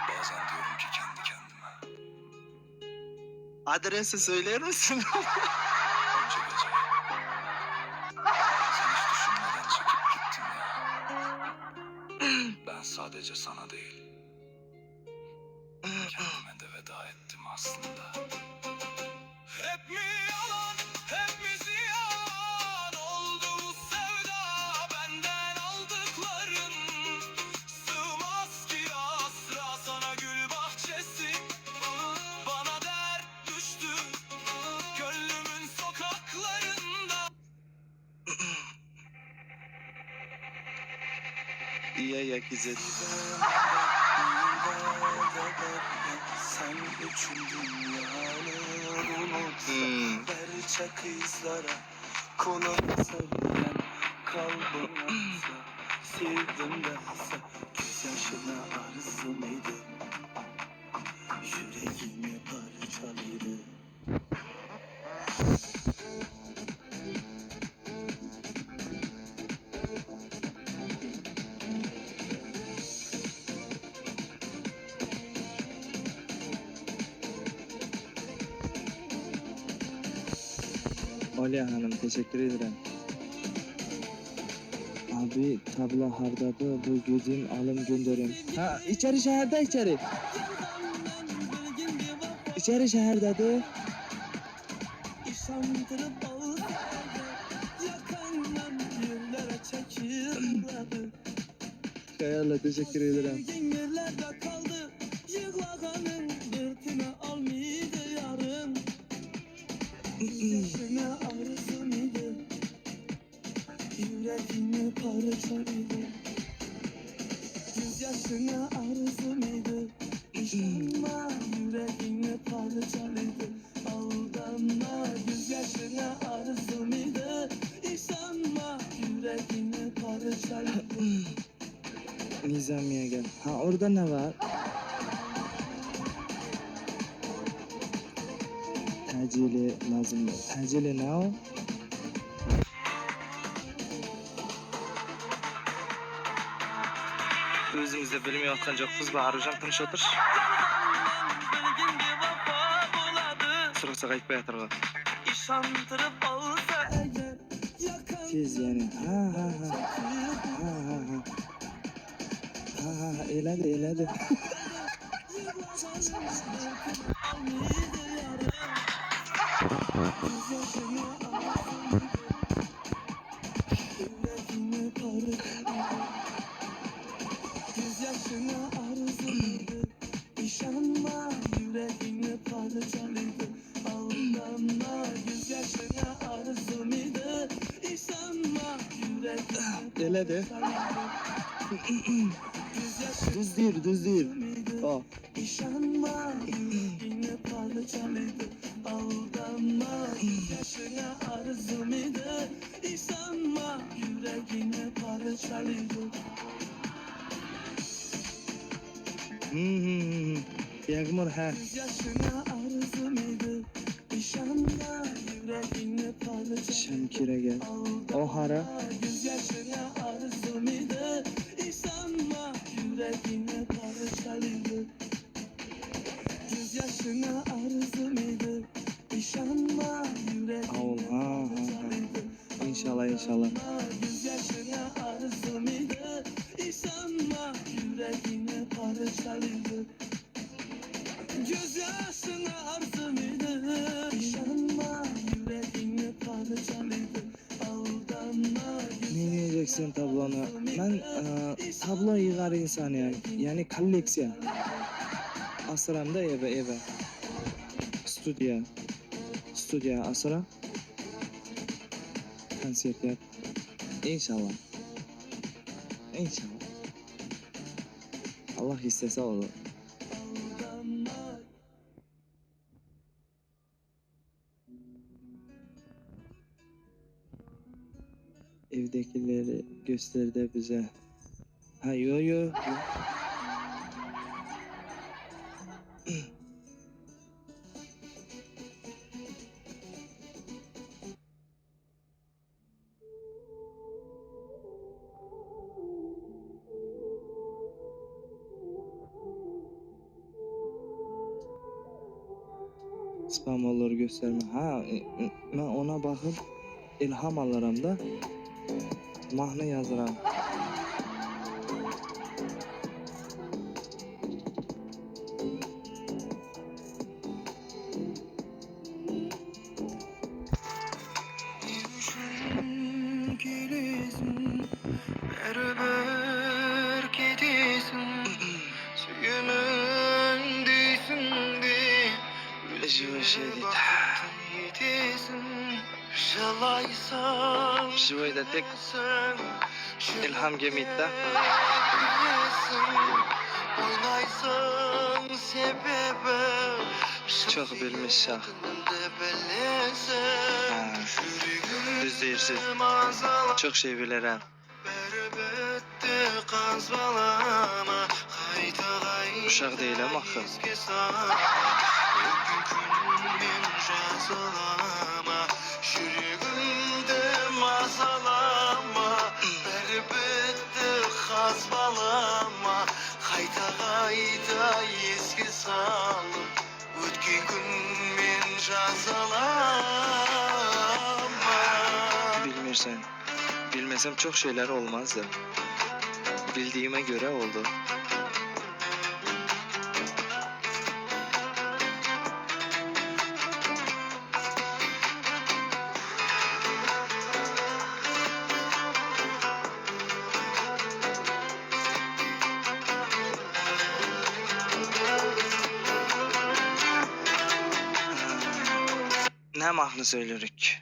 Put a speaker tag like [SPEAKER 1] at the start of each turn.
[SPEAKER 1] Bazen diyorum ki kendi kendime.
[SPEAKER 2] Adresi söyler misin?
[SPEAKER 1] Önce gece. Sen hiç düşünmeden çekip gittin ya. Ben sadece sana değil, kendime de veda ettim aslında. Hep mi yalan, hep mi ziyan oldu bu sevda? Benden aldıkların sığmaz ki asra. Sana gül bahçesi, bana dert düştü gönlümün sokaklarında.
[SPEAKER 2] İyi ayak izledim.
[SPEAKER 1] Sen üçün dünyanı unutsan Gerçek kızlara konum sarılan kalbimse sevdim derse göz yaşına arzu mıydı? Yüreğimi parçalıydı.
[SPEAKER 3] Olya Hanım teşekkür ederim. Abi tablo hardadı bu gözüm alım gönderim. Ha içeri şehirde içeri. İçeri şehirdedir. Eyvallah teşekkür ederim.
[SPEAKER 1] Yüreğimi parçalıydı. Göz yaşına arzu mıydı? İnanma yüreğimi parçalıydı. Aldanma göz yaşına arzu mıydı? İnanma yüreğimi parçalıydı.
[SPEAKER 3] Nizamiye gel. Ha orada ne var? Tacili lazım. Tacili ne o? Özümüzde bilmeyotgan joqmiz, Bahrujon tinch o'tir. So'rasak aytmayapti.
[SPEAKER 1] İşandırıp olsa eğer
[SPEAKER 3] Tez yani. Ha. Ha, eladi.
[SPEAKER 1] Göz yaşına arzuluydu. İnanma yüreğimi parçalıydı. Aldanma göz yaşına arzuluydu. İnanma yüreğimi
[SPEAKER 3] Eladi.
[SPEAKER 1] parçalıydı.
[SPEAKER 3] Düz değil. O.
[SPEAKER 1] İnanma yüreğimi parçalıydı. Aldanma göz yaşına arzuluydu. İnanma yüreğimi parçalıydı.
[SPEAKER 3] Yağmur ha.
[SPEAKER 1] Göz yaşına arzu mıydı? İnşallah yüreğini parçaladı.
[SPEAKER 3] Şemkire gel. O hara.
[SPEAKER 1] Göz yaşına arzu mıydı? İnşallah yüreğini parçaladı. Göz yaşına arzu mıydı? İnşallah yüreğini parçaladı.
[SPEAKER 3] İnşallah.
[SPEAKER 1] Göz yaşına arzu mıydı? İnşallah yüreğini parçaladı. Göz yaşına arzu mıydı? İnşallah yüreğini parçalıydı. Aldanma
[SPEAKER 3] Ne diyeceksin tablonu? Ben tablo yığar insanıyım. Yani kolleksiya. Asıramda eve. Studiya asıram. Konsert yap. İnşallah. Allah istese olur. Evdekileri gösterdi bize. Ha yo. Spam olur gösterme. Ha, ben ona bakıp ilham alırım da. Mahnı yazıram.
[SPEAKER 1] Beraber gidiyorsun, suyumun değilsin de,
[SPEAKER 2] Живой шерит.
[SPEAKER 1] Şalaysam,
[SPEAKER 2] Живой da tek ilham gemiydi da.
[SPEAKER 1] Oynaysan sebebe,
[SPEAKER 2] Çok bilmiş şah. Ha, düz deyirsiz. Çok şey bilirəm. Uşaq deyiləm axı.
[SPEAKER 1] Qayta eski salım Ötken gün men жазалама
[SPEAKER 2] Bilmirsən. Bilməsəm çox şeylər olmazdı. Bildiyimə görə oldu. Ne mahnı söylerik?